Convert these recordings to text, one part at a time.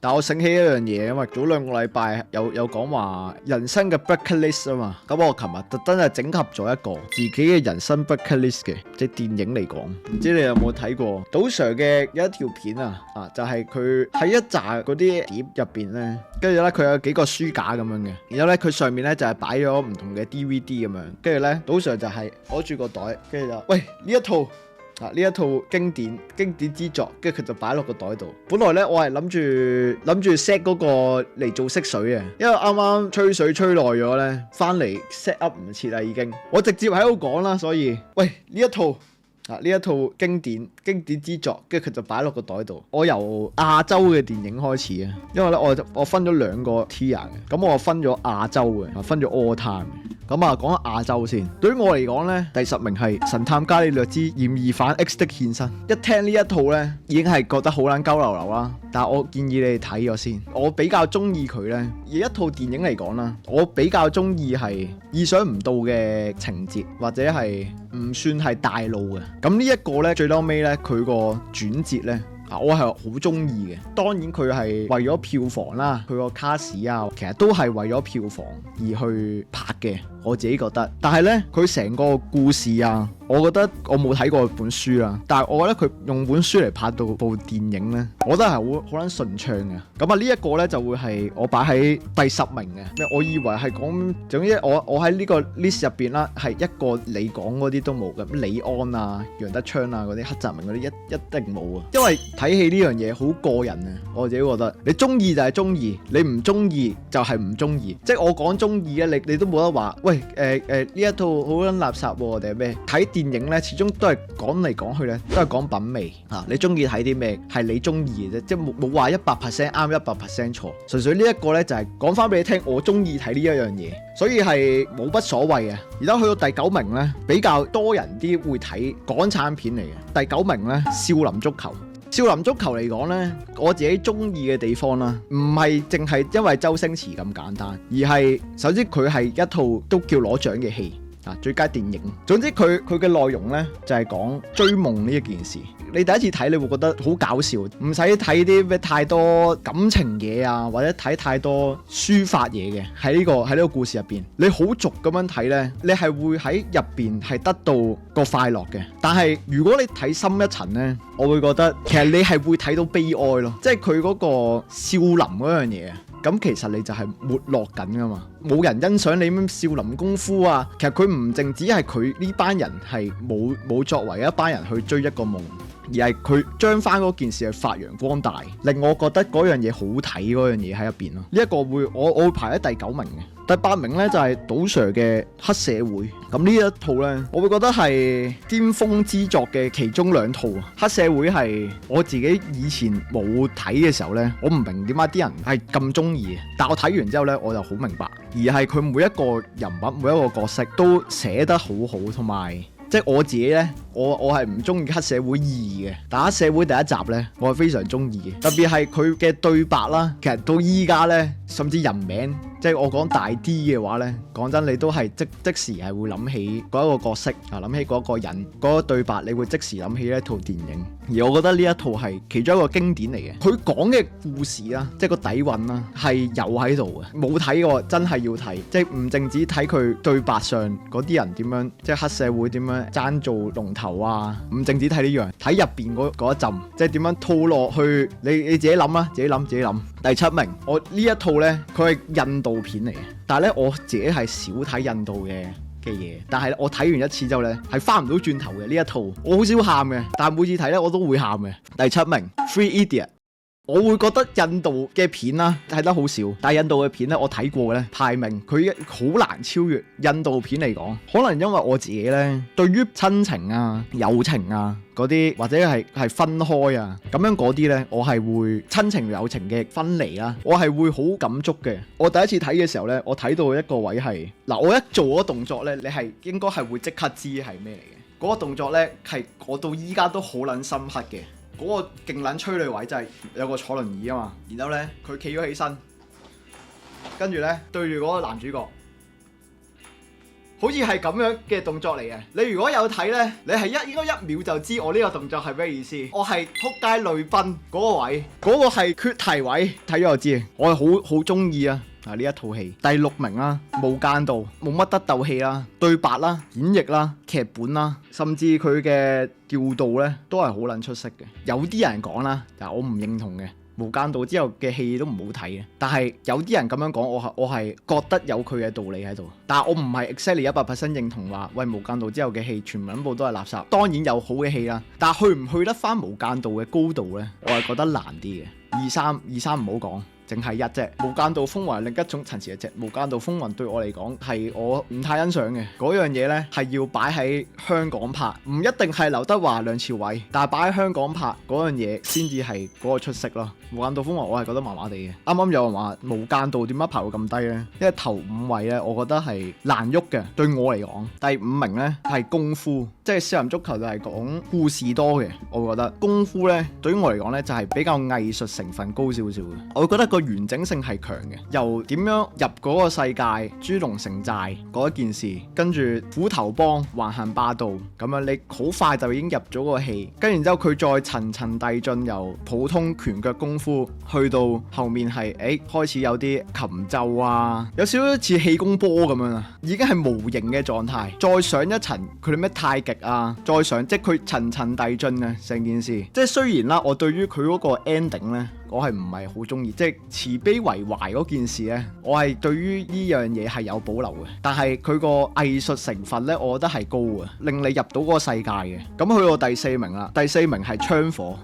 但我醒起一樣嘢，因為早2個禮拜有講話人生嘅 bucket list 啊嘛，咁我琴日特登係整合咗一個自己嘅人生 bucket list 嘅，即係電影嚟講，唔知你有冇睇過賭 Sir 嘅有一條片啊，就係佢喺一紮嗰啲碟入邊咧，跟住咧佢有幾個書架咁樣嘅，然後咧佢上面咧就係擺咗唔同嘅 DVD 咁樣，跟住咧賭 Sir 就係攞住個袋，跟住就喂呢一套。呢一套經典之作，跟住佢就擺落個袋度。本來咧我係諗住 set 嗰個嚟做色水嘅，因為啱啱吹水吹耐咗咧，翻嚟 set up 唔切啦已經。我直接喺度講啦，所以喂呢一套經典之作，跟住佢就擺落個袋度。我由亞洲嘅電影開始啊，因為咧我分咗2個 tier 嘅，咁我分咗亞洲嘅，分咗 all time 嘅。咁講下亞洲先。對於我嚟講咧，第10名係《神探伽利略之嫌疑犯 X 的獻身》。一聽呢一套咧，已經係覺得好撚鳩流流啦。但係我建議你哋睇咗先。我比較中意佢咧，以一套電影嚟講啦，我比較中意係意想唔到嘅情節，或者係唔算係大路嘅。咁呢一個咧，最嬲尾咧，佢個轉折咧。我係好中意嘅，當然佢係為咗票房啦，佢個卡士啊，其實都係為咗票房而去拍嘅，我自己覺得。但係呢，佢成個故事啊，我覺得我冇睇過本書啊，但係我覺得佢用本書嚟拍到部電影呢，我覺得係好撚順暢嘅。咁呢一個呢，就會係我擺喺第10名嘅。我以為係講，總之我喺呢個 list 入邊啦，係一個你講嗰啲都冇嘅，李安啊、楊德昌啊嗰啲、黑澤明嗰啲一定冇啊，因為睇戲呢樣嘢好個人啊，我自己覺得你中意就係中意，你唔中意就係唔中意。即係我講中意咧，你都冇得話，喂呢一套好撚垃圾喎定係咩？睇電影咧，始終都係講嚟講去咧，都係講品味嚇。你中意睇啲咩係你中意嘅啫，即係冇話100% 啱100% 錯。純粹呢一個咧就係講翻俾你聽，我中意睇呢一樣嘢，所以係冇乜所謂嘅。而家去到第9名咧，比較多人啲會睇港產片嚟嘅。第9名咧，少林足球。少林足球嚟講呢，我自己中意嘅地方啦，唔係淨係因為周星馳咁簡單，而係首先佢係一套都叫攞獎嘅戲啊，最佳電影。總之佢嘅內容呢，就係講追夢呢一件事。你第一次睇你會覺得好搞笑，唔使睇啲咩太多感情嘢啊，或者睇太多抒發嘢嘅喺呢個故事入邊，你好俗咁樣睇呢，你係會喺入邊係得到個快樂嘅。但係如果你睇深一層呢，我會覺得其實你係會睇到悲哀咯，即係佢嗰個少林嗰樣嘢。咁其實你就係沒落緊噶嘛，冇人欣賞你咩少林功夫啊。其實佢唔淨止係佢呢班人係冇作為一班人去追一個夢，而係佢將翻嗰件事去發揚光大，令我覺得嗰樣嘢好睇嗰樣嘢喺入邊咯。呢一個我會排喺第9名嘅。第8名咧就係賭 Sir 嘅黑社會。咁呢一套咧，我會覺得係巔峰之作嘅其中2套啊。黑社會係我自己以前冇睇嘅時候咧，我唔明點解啲人係咁中意嘅。但我睇完之後咧，我就好明白，而係佢每一個人物、每一個角色都寫得好好，同埋。即係我自己呢，我係唔中意黑社會2嘅，但黑社會第1集呢，我係非常中意嘅。特別係佢嘅對白啦，其實到依家呢，甚至人名，即係我講大啲嘅話呢，講真你都係即時係會諗起嗰一個角色啊，諗起嗰個人嗰個對白，你會即時諗起呢一套電影。而我覺得呢一套係其中一個經典嚟嘅，佢講嘅故事啦，即係個底蘊啦，係有喺度嘅。冇睇過真係要睇，即係唔淨止睇佢對白上嗰啲人點樣，即係黑社會點樣爭做龍頭啊，唔淨止睇呢樣，睇入邊嗰一陣，即係點樣套落去，你自己諗啦，自己諗。第7名，我呢一套呢，佢係印度片嚟嘅，但係呢，我自己係少睇印度嘅嘢，但係我睇完一次之後呢，係翻唔到轉頭嘅呢一套，我好少喊嘅，但係每次睇呢，我都會喊嘅。第7名，Three Idiot。我會覺得印度嘅片啦睇得好少，但係印度嘅片咧我睇過咧，排名佢好難超越印度片嚟講。可能因為我自己咧對於親情啊、友情啊嗰啲，或者係分開啊咁樣嗰啲咧，我係會親情友情嘅分離啦，我係會好感觸嘅。我第一次睇嘅時候咧，我睇到一個位係嗱，我一做嗰動作咧，你係應該係會即刻知係咩嚟嘅。嗰個動作咧係我到依家都好撚深刻嘅。嗰個勁撚催淚位就係有個坐輪椅啊嘛，然後咧佢企咗起身，跟住咧對住嗰個男主角，好似係咁樣嘅動作嚟嘅。你如果有睇呢，你係應該一秒就知我呢個動作係咩意思。我係撲街淚奔嗰個位，嗰個係缺題位，睇咗就知。我係好中意啊！呢一套戲第6名啦，《無間道》冇乜得鬥戲啦，對白啦、演繹啦、劇本啦，甚至佢嘅調度呢，都係好撚出色嘅。有啲人講啦，但係我唔認同嘅，《無間道》之後嘅戲都唔好睇嘅。但係有啲人咁樣講，我係覺得有佢嘅道理喺度。但係我唔係 exactly 100% 認同話，喂，《無間道》之後嘅戲全部都係垃圾。當然有好嘅戲啦，但係去唔去得翻《無間道》嘅高度呢？我係覺得難啲嘅。二三唔好講。淨係一啫，無間道風雲係另一種層次嘅啫。無間道風雲對我嚟講係我唔太欣賞嘅嗰樣嘢呢，係要擺喺香港拍，唔一定係劉德華、梁朝偉，但係擺喺香港拍嗰樣嘢先至係嗰個出色咯。無間道風雲我係覺得麻麻地嘅。啱啱有人話無間道點解排到咁低呢？因為頭5位呢，我覺得係難喐嘅。對我嚟講，第5名呢係功夫，即係少林足球就係講故事多嘅。我會覺得功夫呢對於我嚟講呢，就係比較藝術成分高少少嘅。我會覺得個完整性係強嘅，由點樣入嗰個世界，豬籠城寨嗰一件事，跟住虎頭幫橫行霸道咁樣，你好快就已經入咗個戲，跟住之後佢再層層遞進，由普通拳腳功夫去到後面係開始有啲琴奏啊，有少少似氣功波咁樣啊，已經係無形嘅狀態。再上一層佢哋咩太極啊，再上即係佢層層遞進啊，成件事。即係雖然啦，我對於佢嗰個 ending 咧，我係唔係好中意，即係慈悲為懷嗰件事呢，我係對於呢樣嘢係有保留嘅。但係佢個藝術成分呢，我覺得係高嘅，令你入到嗰個世界嘅。咁去到第4名啦，第4名係槍火。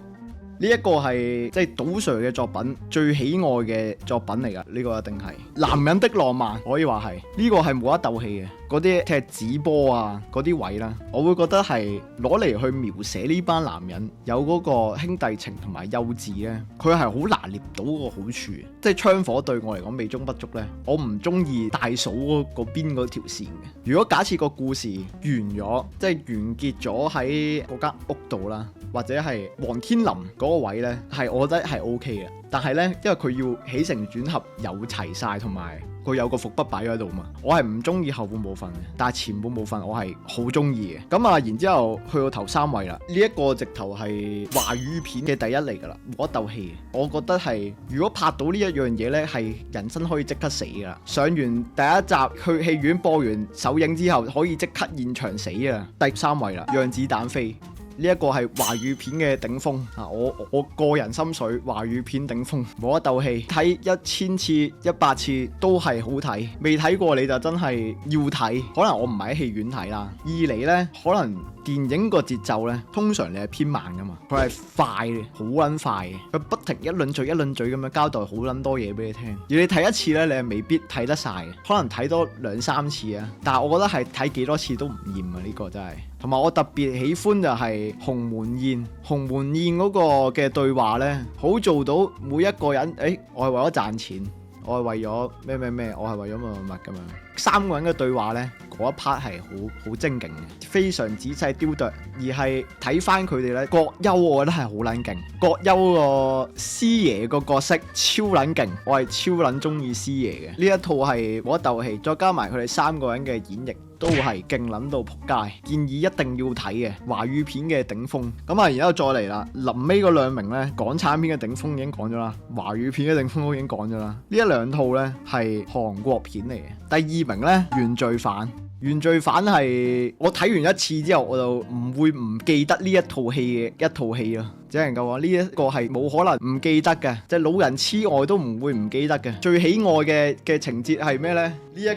呢一個係即係杜 Sir 嘅作品最喜愛嘅作品嚟㗎，呢個一定係男人的浪漫，可以話係呢個係冇得鬥氣嘅。嗰啲踢紙波啊，嗰啲位啦，我會覺得係攞嚟去描寫呢班男人有嗰個兄弟情同埋幼稚咧，佢係好拿捏到個好處。即係槍火對我嚟講美中不足咧，我唔中意大嫂嗰邊嗰條線嘅。如果假設個故事完咗，即係完結咗喺嗰間屋度啦，或者係黃天林嗰個位咧，係我覺得係 OK 嘅。但係咧，因為佢要起承轉合有齊晒，同埋佢有個伏筆擺喺度嘛，我係唔中意後半部分嘅，但係前半部分我係好中意嘅。咁啊，然之後去到頭3位啦，呢一個直頭係華語片嘅第一嚟㗎啦，冇得鬥氣。我覺得係如果拍到呢一樣嘢呢，係人生可以即刻死㗎啦。上完第一集去戲院播完首映之後，可以即刻現場死啊！第3位啦，讓子彈飛。呢一個係華語片嘅頂峰啊！我個人心水，華語片頂峰，冇得鬥氣，睇1000次、100次都係好睇。未睇過你就真係要睇，可能我唔係喺戲院睇啦。二嚟呢，可能電影個節奏呢，通常你係偏慢噶嘛，佢係快嘅，好撚快嘅，佢不停一輪嘴一輪嘴咁樣交代好撚多嘢俾你聽。而你睇一次呢，你係未必睇得晒嘅，可能睇多2-3次啊。但係我覺得係睇幾多次都唔厭啊！呢個真係。同埋我特別喜歡就係鴻門宴，鴻門宴嗰個嘅對話呢，好做到每一個人，我係為咗賺錢，我係為咗咩，我係為咗乜咁樣。3個人嘅對話呢，嗰一 part 係好精勁嘅，非常仔細雕琢。而係睇翻佢哋呢，葛優我覺得係好撚勁，葛優個師爺個角色超撚勁，我係超撚中意師爺嘅。呢一套係冇得鬥氣，再加埋佢哋3個人嘅演繹，都係勁撚到仆街，建議一定要睇嘅華語片嘅頂峰。咁啊，然之後再嚟啦，臨尾嗰2名呢，港產片嘅頂峰已經講咗啦，華語片嘅頂峰都已經講咗啦。呢2套呢，係韓國片嚟嘅。第2名呢，原罪犯。原罪犯係我睇完一次之後，我就唔會唔記得呢一套戲嘅一套戲咯。只能夠話呢一個係冇可能唔記得嘅，即係老人痴呆都唔會唔記得嘅。最喜愛嘅情節係咩呢？呢一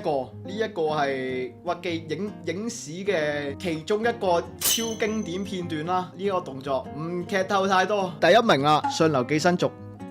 個係滑稽影史嘅其中一個超經典片段啦。呢個動作唔劇透太多。第1名啊，上流寄生族。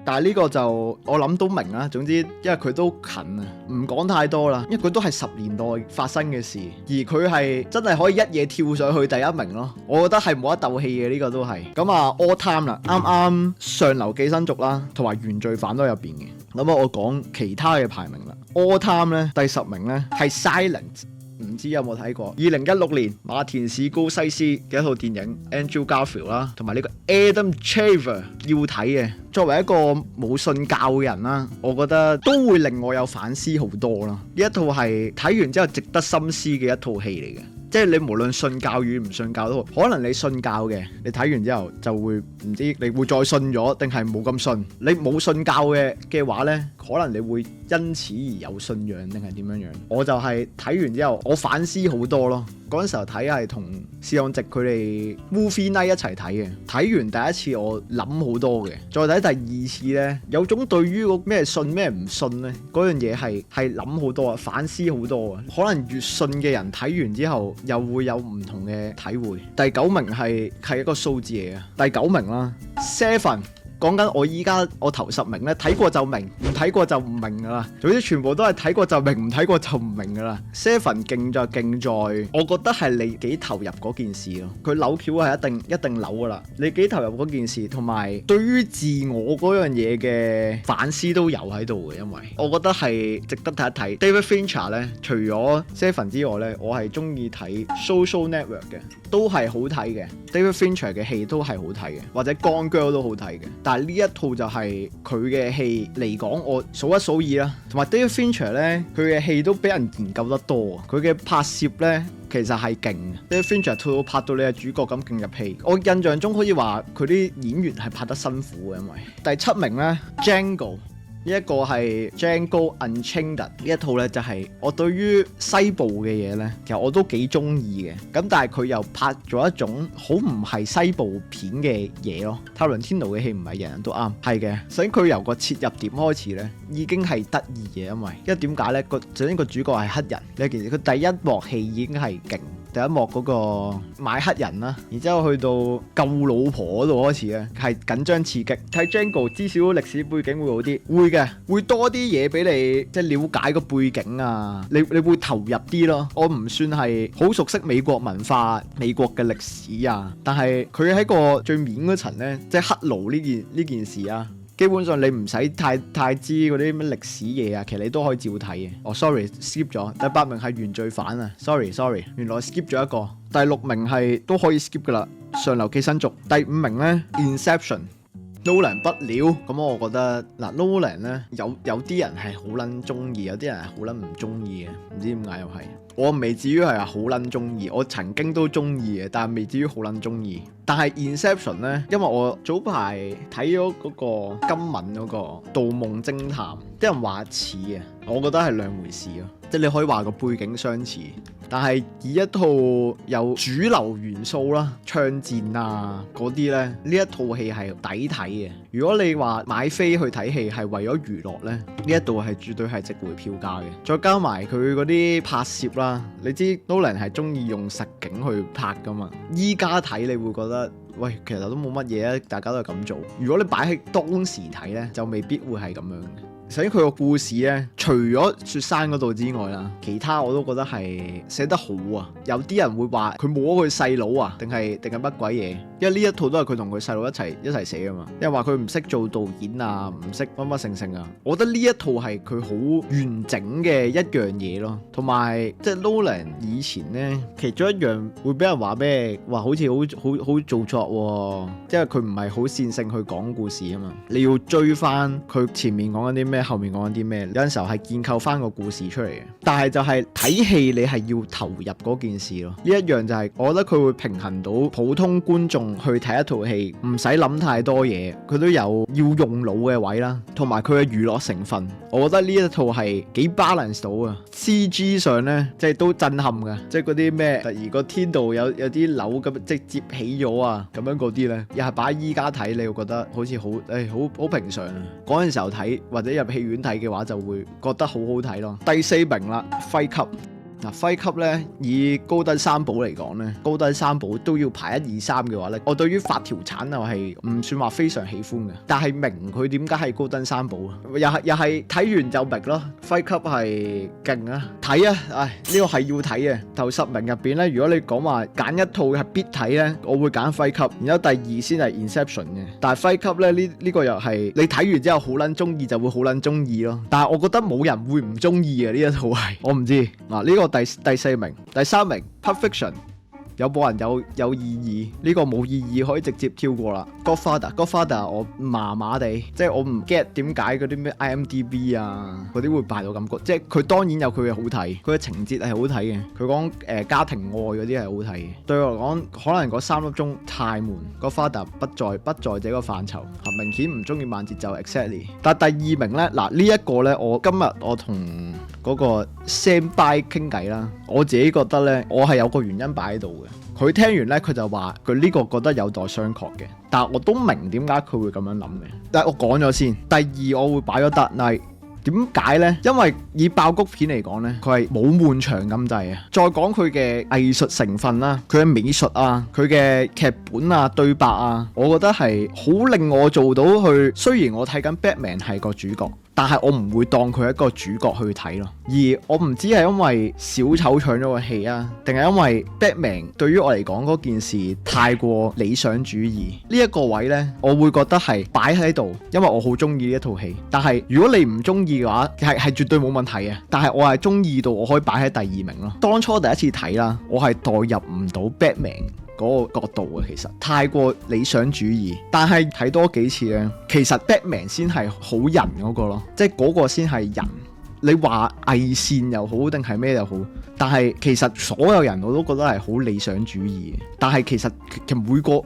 但係呢個就我諗都明啦。總之，因為佢都近啊，唔講太多啦。因為佢都係10年代發生嘅事，而佢係真係可以一夜跳上去第1名咯。我覺得係冇得鬥氣嘅，呢個都係。咁啊，All Time 啦，啱啱上流寄生族啦，同埋原罪犯都喺入邊嘅。咁啊，我講其他嘅排名啦。All Time 咧，第10名咧係 Silence。唔知有冇睇過2016年馬田史高西斯嘅一套電影 Andrew Garfield 啦，同埋呢個 Adam Driver 要睇嘅。作為一個冇信教嘅人啦，我覺得都會令我有反思好多啦。呢一套係睇完之後值得深思嘅一套戲嚟嘅。即係你無論信教與唔信教都好，可能你信教嘅，你睇完之後就會唔知你會再信咗定係冇咁信。你冇信教嘅話呢，可能你會因此而有信仰定係點樣樣。我就係睇完之後，我反思好多咯。嗰陣時候睇係同試當值佢哋 Movie Night 一齊睇嘅。睇完第一次我諗好多嘅，再睇第二次呢，有種對於個咩信咩唔信呢嗰樣嘢係諗好多啊，反思好多啊。可能越信嘅人睇完之後又會有唔同嘅體會。第九名係一個數字嚟嘅，第九名啦 Seven。講緊我依家我頭10名咧，睇過就明，唔睇過就唔明噶啦。總之全部都係睇過就明，唔睇過就唔明噶啦。Seven 勁在勁在，我覺得係你幾投入嗰件事咯。佢扭橋係一定扭噶啦。你幾投入嗰件事，同埋對於自我嗰樣嘢嘅反思都有喺度嘅。因為我覺得係值得睇一睇。David Fincher 咧，除咗 Seven 之外咧，我係中意睇 Social Network 嘅，都係好睇嘅。David Fincher 嘅戲都係好睇嘅，或者 Gone Girl 都好睇嘅。但係呢一套就係佢嘅戲嚟講，我數一數二啦。同埋 David Fincher 咧，佢嘅戲都俾人研究得多。佢嘅拍攝咧，其實係勁嘅。David Fincher 套拍到你係主角咁勁入戲。我印象中可以話佢啲演員係拍得辛苦嘅，因為第7名咧 Django。呢一個係 Django Unchained 呢一套咧，就係我對於西部嘅嘢咧，其實我都幾中意嘅。咁但係佢又拍咗一種好唔係西部片嘅嘢咯。塔倫天奴嘅戲唔係人人都啱，係嘅。所以佢由個切入點開始咧，已經係得意嘅，因為點解咧？首先個主角係黑人呢件事，佢第一幕戲已經係勁。第一幕嗰個買黑人啦，然之後去到救老婆嗰度開始咧，係緊張刺激。睇 Django 至少歷史背景會好啲，會嘅，會多啲嘢俾你即係了解個背景啊，你會投入啲咯。我唔算係好熟悉美國文化、美國嘅歷史啊，但係佢喺個最面嗰層咧，即係黑奴呢件事啊。基本上你唔使太知嗰啲咩歷史嘢啊，其實你都可以照睇嘅。哦，sorry，skip 咗。第8名係原罪犯啊，sorry，原來 skip 咗一個。第6名係都可以 skip 噶啦，上流寄生族。第5名咧 Inception。Nolan 不了，咁我覺得嗱 Nolan 咧有啲人係好撚中意，有啲人係好撚唔中意嘅，唔知點解又係。我未至於係好撚中意，我曾經都中意嘅，但係未至於好撚中意。但係 Inception 咧，因為我早排睇咗嗰個今敏嗰個《盜夢偵探》，啲人話似嘅，我覺得係兩回事咯。即係你可以話個背景相似，但係以一套有主流元素啦、槍戰啊嗰啲咧，呢一套戲係抵睇嘅。如果你話買飛去睇戲係為咗娛樂咧，呢一度係絕對係值回票價嘅。再加埋佢嗰啲拍攝啦，你知 Nolan 係中意用實景去拍噶嘛？依家睇你會覺得，喂，其實都冇乜嘢啊，大家都係咁做。如果你擺喺當時睇咧，就未必會係咁樣嘅。首先佢個故事咧，除咗雪山嗰度之外啦，其他我都覺得係寫得好啊。有啲人會話佢冇咗佢細佬啊，定係乜鬼嘢？因為呢一套都係佢同佢細佬一齊寫噶嘛。因為話佢唔識做導演啊，唔識乜成啊。我覺得呢一套係佢好完整嘅一樣嘢咯。同埋即係 Nolan 以前咧，其中一樣會俾人話咩？話好似好做作喎，因為佢唔係好線性去講故事啊嘛。你要追翻佢前面講緊啲咩？後面講緊啲咩？有陣時候係建構翻個故事出嚟嘅，但係就係睇戲你係要投入嗰件事咯。呢一樣就係我覺得佢會平衡到普通觀眾去睇一套戲，唔使諗太多嘢，佢都有要用腦嘅位啦，同埋佢嘅娛樂成分。我覺得呢一套係幾 balance 到啊。CG 上呢，即係都震撼嘅，即係嗰啲咩，例如個天度有啲樓咁即係接起咗啊，咁樣嗰啲呢，又係擺依家睇，你會覺得好似好平常啊。嗰陣時候睇或者入戲院睇嘅話，就會覺得好好睇咯。第4名啦，Fight Club。嗱，Fight Club咧，以高登三寶嚟講咧，高登三寶都要排1、2、3嘅話咧，我對於發條橙又係唔算話非常喜歡嘅，但係明佢點解係高登三寶啊？又係睇完就明咯。Fight Club 係勁啊，睇啊，呢個係要睇嘅。頭10名入邊咧，如果你講話揀一套係必睇咧，我會揀 Fight Club，然之後第2先係 Inception 嘅。但係 Fight Club 咧呢個又係你睇完之後好撚中意就會好撚中意咯。但係我覺得冇人會唔中意嘅呢一套係，我唔知嗱呢個。個第四名，第三名 Pulp Fiction。有冇人有異議？呢個冇異議可以直接跳過啦。Godfather 我麻麻地，即係我唔 get 點解嗰啲咩 IMDB 啊嗰啲會排到咁高。即係佢當然有佢嘅好睇，佢嘅情節係好睇嘅。佢講家庭愛嗰啲係好睇嘅。對我嚟講，可能嗰3粒鐘太悶。Godfather 不在這個範疇，明顯唔中意慢節奏 exactly。但係第二名咧，嗱呢一個咧，我今日我同嗰個 Sam By 傾偈啦，我自己覺得咧，我係有個原因擺喺度嘅。佢聽完咧，佢就話佢呢個覺得有待商榷嘅，但係我都明點解佢會咁樣諗嘅。但係我講咗先，第二我會擺咗 Dark Knight。點解呢？因為以爆谷片嚟講呢，佢係冇悶場咁滯啊。再講佢嘅藝術成分啦，佢嘅美術啊，佢嘅劇本啊、對白啊，我覺得係好令我做到去。雖然我睇緊 Batman 係個主角，但係我唔會當佢係一個主角去睇咯。而我唔知係因為小丑搶咗個戲啊，定係因為 Batman 對於我嚟講嗰件事太過理想主義呢一個位呢，我會覺得係擺喺度，因為我好中意呢一套戲。但係如果你唔中意嘅話，係絕對冇問題嘅。但係我係中意到我可以擺喺第二名咯。當初第一次睇啦，我係代入唔到 Batman 嗰個角度嘅，其實太過理想主義。但係睇多幾次咧，其實 Batman 先係好人嗰個咯，即係嗰個先係人。你話偽善又好定係咩又好，但係其實所有人我都覺得係好理想主義嘅。但係其實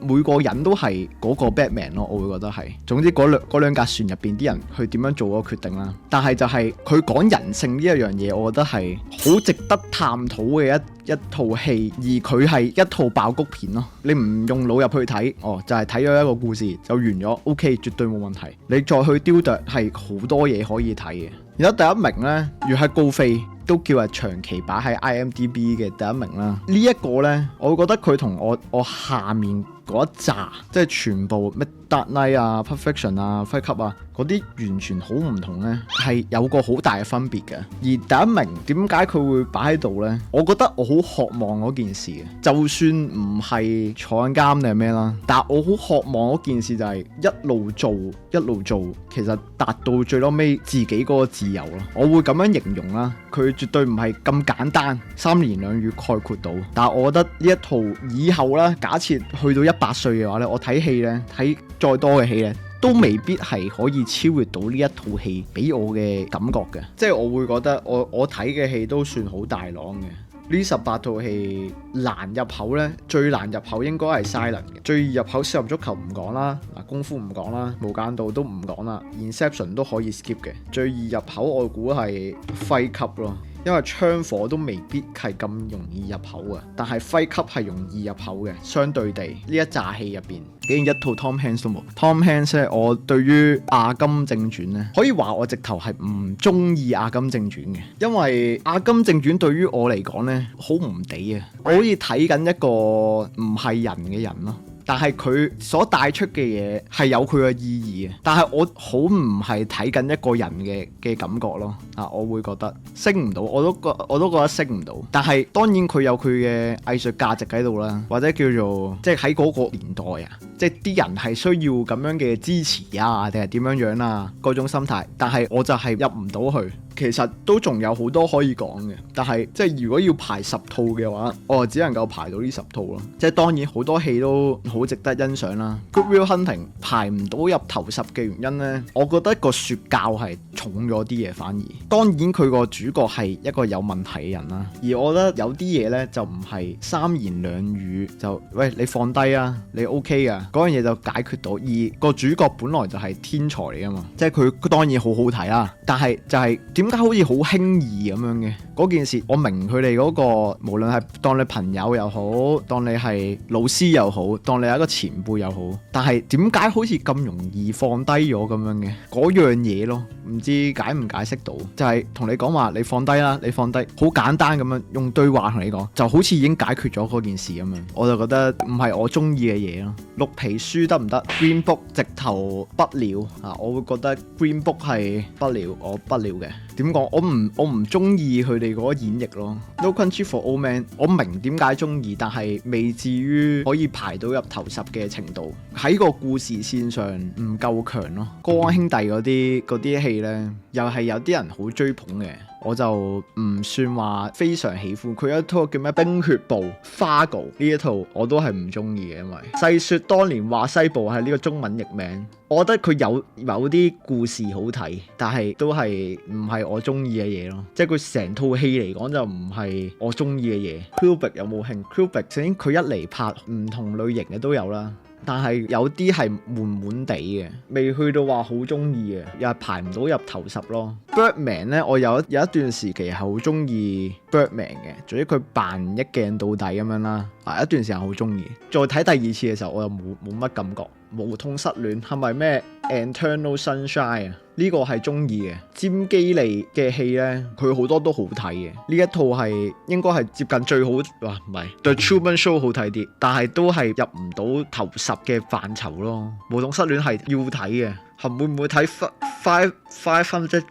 每個人都係嗰個 Batman 咯，我會覺得係。總之嗰兩架船入邊啲人去點樣做嗰個決定啦。但係就係佢講人性呢一樣嘢，我覺得係好值得探討嘅一套戲，而佢係一套爆谷片咯。你唔用腦入去睇，就係睇咗一個故事就完咗 ，OK， 絕對冇問題。你再去雕琢係好多嘢可以睇嘅。而家第一名呢，月黑高飛都叫係長期擺喺 IMDB 嘅第一名啦。呢一個呢，我會覺得佢同我下面嗰一紮，即係全部咩 Dark Knight 啊、Pulp Fiction 啊、Fight Club 啊嗰啲完全好唔同呢，係有個好大嘅分別嘅。而第一名點解佢會擺喺度呢？我覺得我好渴望嗰件事嘅，就算唔係坐緊監定係咩啦，但係我好渴望嗰件事就係一路做，其實達到最撈尾自己嗰個自由咯。我會咁樣形容啦，佢絕對唔係咁簡單三言兩語概括到。但係我覺得呢一套以後啦，假設去到100歲嘅話咧，我睇戲咧，睇再多嘅戲咧，都未必係可以超越到呢一套戲俾我嘅感覺嘅。即係我會覺得我睇嘅戲都算好大朗嘅。呢18套戲難入口呢，最難入口應該係 Silent 嘅，最易入口少林足球唔講啦，功夫唔講啦，無間道都唔講啦， Inception 都可以 skip 嘅。最易入口我估係 Fight Club 咯，因為槍火都未必係咁容易入口嘅，但係 Fight Club 係容易入口嘅。相對地，呢一紮戲入邊竟然一套 Tom Hanks 都冇。Tom Hanks 咧，我對於《阿甘正傳》咧，可以話我直頭係唔中意《阿甘正傳》嘅，因為《阿甘正傳》對於我嚟講咧，好唔地啊！我好似睇緊一個唔係人嘅人咯。但係佢所帶出嘅嘢係有佢嘅意義嘅，但係我好唔係睇緊一個人嘅感覺咯。我會覺得升唔到，我都覺得升唔到。但係當然佢有佢嘅藝術價值喺度啦，或者叫做即係喺嗰個年代啊，即係啲人係需要咁樣嘅支持啊，定係點樣樣啊嗰種心態。但係我就係入唔到去。其實都仲有好多可以講嘅，但係即係如果要排10套嘅話，我就只能夠排到呢10套咯。即係當然好多戲都好值得欣賞啦。Good Will Hunting 排唔到入頭10嘅原因呢，我覺得個說教係重咗啲嘢，反而當然佢個主角係一個有問題嘅人啦。而我覺得有啲嘢呢，就唔係三言兩語就喂你放低啊，你 OK 啊，嗰樣嘢就解決到。而個主角本來就係天才嚟㗎嘛，即係佢當然好好睇啦，但係就係點解好似好輕易咁樣嘅嗰件事？我明佢哋嗰個無論係當你朋友又好，當你係老師又好，當你係一個前輩又好，但係點解好似咁容易放低咗咁樣嘅嗰樣嘢咯？唔知解唔解釋到？就係同你講話你放低啦，你放低，好簡單咁樣用對話同你講，就好似已經解決咗嗰件事咁樣。我就覺得唔係我中意嘅嘢咯。綠皮書得唔得？Green Book 直頭不了啊！我會覺得 Green Book 係不了，我不了嘅。點講？我唔中意佢哋嗰個演繹咯。No Country for Old Men， 我明點解中意，但係未至於可以排到入頭10嘅程度。喺個故事線上唔夠強咯。歌安兄弟嗰啲戲呢，又係有啲人好追捧嘅。我就唔算話非常喜歡。佢有一套叫咩《冰血暴》Fargo 呢一套我都係唔中意嘅，因為細說當年話西部係呢個中文譯名。我覺得佢有某啲故事好睇，但係都係唔係我中意嘅嘢咯。即係佢成套戲嚟講就唔係我中意嘅嘢。Kubrick 有冇興 Kubrick 首先佢一嚟拍唔同類型嘅都有啦。但係有啲係悶悶地嘅，未去到話好中意嘅，又係排唔到入頭10咯。Birdman 咧，我有一段時期係好中意 Birdman 嘅，總之佢扮一鏡到底咁樣啦。一段時間好中意。再睇第二次嘅時候，我又冇乜感覺。無痛失戀係咪咩 Eternal Sunshine 啊？呢個係中意嘅。詹基利嘅戲咧，佢好多都好睇嘅。呢一套係應該係接近最好，哇唔係 The Truman Show 好睇啲，但係都係入唔到頭10嘅範疇咯。無痛失戀係要睇嘅。會唔會睇 500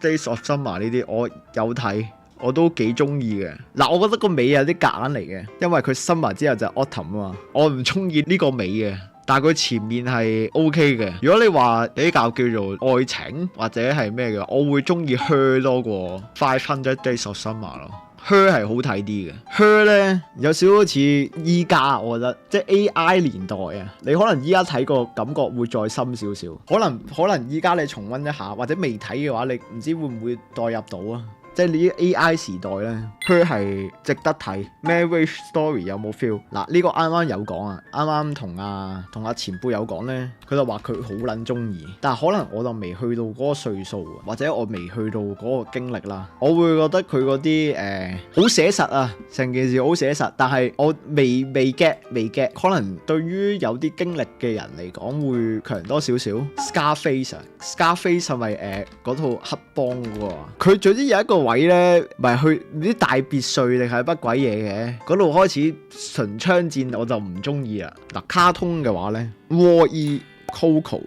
Days of Summer 呢啲？我有睇，我都幾中意嘅。嗱，我覺得個尾有啲夾硬嚟嘅，因為佢 Summer 之後就 Autumn 啊嘛，我唔中意呢個尾嘅。但係佢前面係 OK 嘅。如果你話比較叫做愛情或者係咩嘅話，我會中意 Her 多過500 Days of Summer 咯。Her 係好睇啲嘅。Her 咧有少少似依家，我覺得即係 AI 年代啊。你可能依家睇個感覺會再深少少。可能依家你重溫一下，或者未睇嘅話，你唔知會唔會代入到啊？即係呢啲 AI 時代咧，佢係值得睇。Marriage Story 有冇 feel？ 嗱，呢個啱啱有講啊，啱啱同阿前輩有講咧，佢就話佢好撚中意，但係可能我就未去到嗰個歲數，或者我未去到嗰個經歷啦。我會覺得佢嗰啲好寫實啊，成件事好寫實，但係我未 get， 可能對於有啲經歷嘅人嚟講會強多少少。Scarface 係咪嗰套黑幫嗰個啊？佢總之有一個位咧，咪去啲大別墅定係乜鬼嘢嘅？嗰度開始純槍戰，我就唔中意啦。嗱，卡通嘅話咧，Wall-E、Coco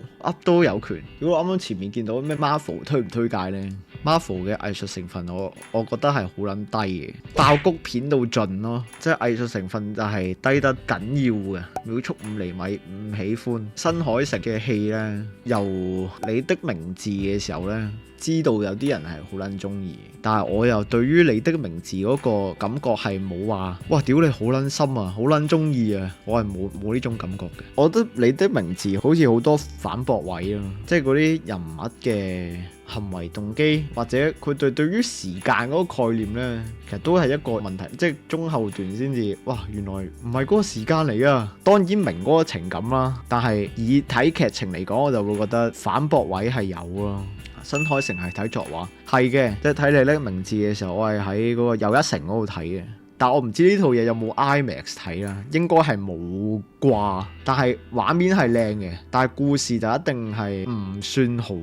都有權。如果我啱啱前面見到咩 Marvel 推唔推介咧 ？Marvel 嘅藝術成分我覺得係好撚低嘅，爆谷片到盡咯，即係藝術成分就係低得緊要嘅。秒速5厘米唔喜歡。新海誠嘅戲咧，由你的名字嘅時候咧。知道有啲人係好撚中意，但係我又對於你的名字嗰個感覺係冇話，哇屌你好撚深啊，好撚中意啊，我係冇呢種感覺嘅。我覺得你的名字好似好多反駁位咯，即係嗰啲人物嘅行為動機，或者佢對於時間嗰個概念呢，其實都係一個問題，即係中後段先至，哇原來唔係嗰個時間嚟啊！當然明嗰個情感啦，但係以睇劇情嚟講，我就會覺得反駁位係有咯。新海誠係睇作畫，係嘅，即係睇你呢名字嘅時候，我係喺嗰個又一城嗰度睇嘅。但我唔知呢套嘢有冇 IMAX 睇啦，應該係冇啩。但係畫面係靚嘅，但係故事就一定係唔算好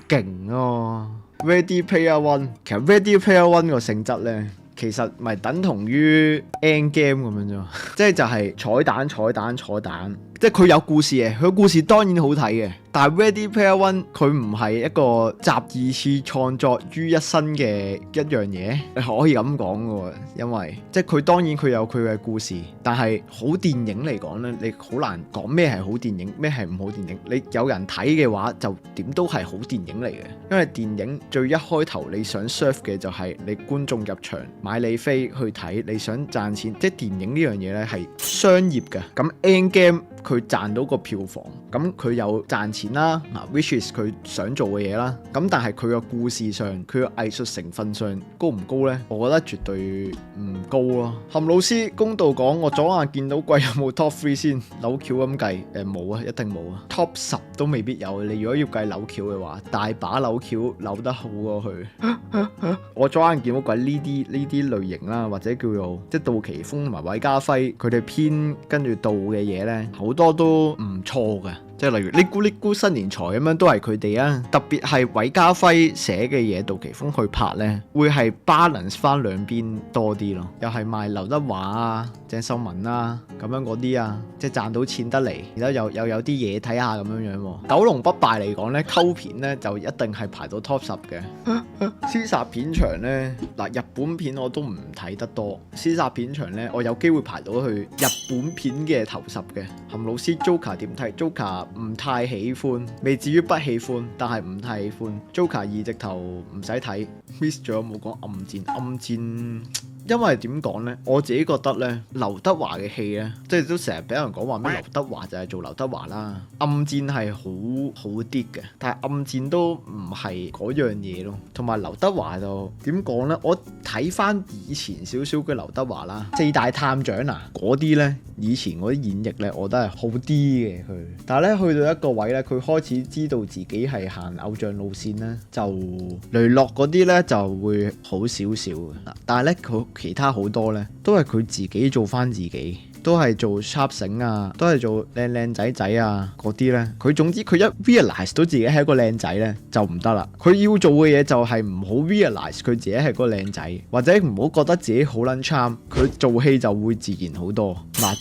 勁咯。Ready Player One 其實 Ready Player One 個性質咧，其實咪等同於 Endgame 咁樣啫嘛，即係就係彩蛋，即係佢有故事嘅，佢故事當然好睇嘅。但係 Ready Player One 佢唔係一個集二次創作於一身嘅一樣嘢，你可以咁講嘅喎，因為即係佢當然佢有佢嘅故事，但係好電影嚟講咧，你好難講咩係好電影，咩係唔好電影。你有人睇嘅話，就點都係好電影嚟嘅，因為電影最一開頭你想 serve 嘅就係你觀眾入場買你飛去睇，你想賺錢，即係電影呢樣嘢咧係商業嘅。咁 Endgame 佢賺到個票房，咁佢有賺錢啦，which is 佢想做嘅嘢啦。咁但係佢個故事上，佢個藝術成分上高唔高呢？我覺得絕對唔高咯。冚老師公道講，我左眼見到鬼有冇 top 3先？扭橋咁計，冇啊，一定冇啊。top 10都未必有。你如果要計扭橋嘅話，大把扭橋扭得好過去。我左眼見到鬼呢啲類型啦，或者叫做即係杜琪峰同埋韋家輝佢哋編跟住導嘅嘢呢，好多都唔錯嘅。即係例如呢咕新年財咁樣都係佢哋啊，特別係韋家輝寫嘅嘢，杜琪峰去拍呢，會係 balance 翻兩邊多啲咯。又係賣劉德華啊、鄭秀文啊咁樣嗰啲啊，即係賺到錢得嚟，然後又有啲嘢睇下咁樣喎。九龍不敗嚟講呢，溝片呢就一定係排到 top 10嘅。屍殺片場呢，嗱日本片我都唔睇得多，屍殺片場呢，我有機會排到去日本片嘅頭10嘅。冚老師 Joker 點睇 Joker？唔太喜歡，未至於不喜歡，但係唔太喜歡。Joker 2直頭唔使睇 ，miss 咗冇講暗戰，暗戰。因為點講呢？我自己覺得呢，劉德華嘅戲呢，即係都成日俾人講話咩劉德華就係做劉德華啦。暗戰係好啲嘅，但係暗戰都唔係嗰樣嘢咯。同埋劉德華就點講呢？我睇翻以前少少嘅劉德華啦，四大探長啊嗰啲呢，以前嗰啲演繹呢，我覺得係好啲嘅佢。但係呢，去到一個位呢，佢開始知道自己係行偶像路線呢，就雷洛嗰啲呢就會好少少嘅。但係呢，佢其他好多呢，都係佢自己做翻自己，都係做 sharp 醒啊，都係做靚仔仔啊嗰啲呢。佢總之佢一 realize 到自己係一個靚仔呢，就唔得啦。佢要做嘅嘢就係唔好 realize 佢自己係個靚仔，或者唔好覺得自己好撚 charm，佢做戲就會自然好多。麻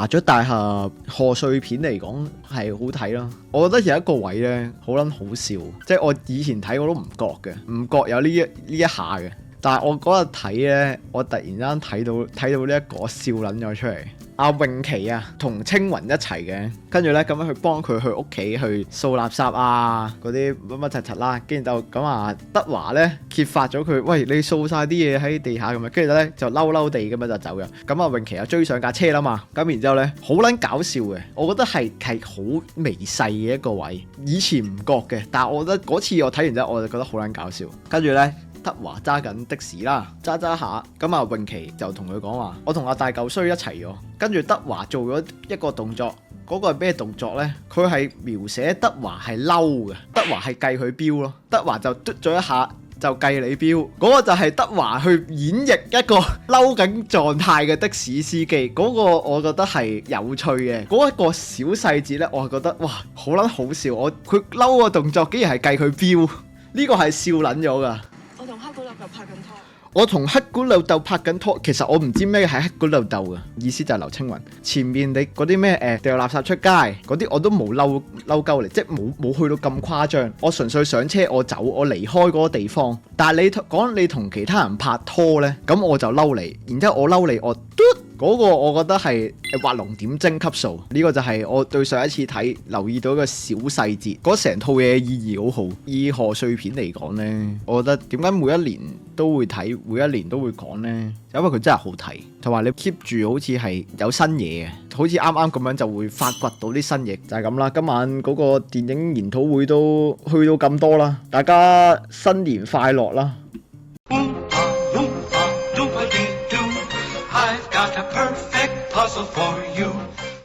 雀大俠賀歲片嚟講係好睇咯。我覺得有一個位呢，好撚好笑，即係我以前睇我都唔覺嘅，唔覺有呢一下嘅。但係我嗰日睇咧，我突然間睇到呢一個笑撚咗出嚟。阿詠琪啊，同青雲一齊嘅，跟住咧咁樣去幫佢去屋企去掃垃圾啊，嗰啲乜乜柒柒啦，跟住就咁啊，德華咧揭發咗佢，喂，你掃晒啲嘢喺地下咁樣，跟住咧就嬲地咁樣就走嘅。咁阿詠琪又追上架車啦嘛，咁然之後咧好撚搞笑嘅，我覺得係好微細嘅一個位，以前唔覺嘅，但係我覺得嗰次我睇完之後我就覺得好撚搞笑，跟住咧。德華揸緊的士啦，揸下，咁啊詠琪就同佢講話：我同阿大嚿衰一齊咗。跟住德華做咗一個動作，嗰個係咩動作呢？佢係描寫德華係嬲嘅，德華係計佢標咯，德華就嘟咗一下就計你標，嗰個就係德華去演繹一個嬲緊狀態嘅的士司機，嗰個我覺得係有趣嘅，嗰一個小細節呢，我係覺得哇好撚好笑，佢嬲個動作竟然係計佢標，呢個係笑撚咗㗎。我同黑管老豆拍緊拖，其實我唔知咩係黑管老豆嘅意思，就係劉青雲前面你嗰啲咩掉垃圾出街嗰啲我都冇嬲鳩嚟，即係冇去到咁誇張。我純粹上車我走，我離開嗰個地方。但係你講你同其他人拍拖呢，咁我就嬲你，然之後我嬲你我嘟嗰個，我覺得係畫龍點睛級數。呢個就係我對上一次睇留意到一個小細節，嗰成套嘢意義好好。以賀歲片嚟講呢，我覺得點解每一年都會睇，每一年都會講呢？因為佢真係好睇，同埋你 keep 住好似係有新嘢嘅，好似啱啱咁樣就會發掘到啲新嘢，就係咁啦。今晚嗰個電影研討會都去到咁多啦，大家新年快樂啦！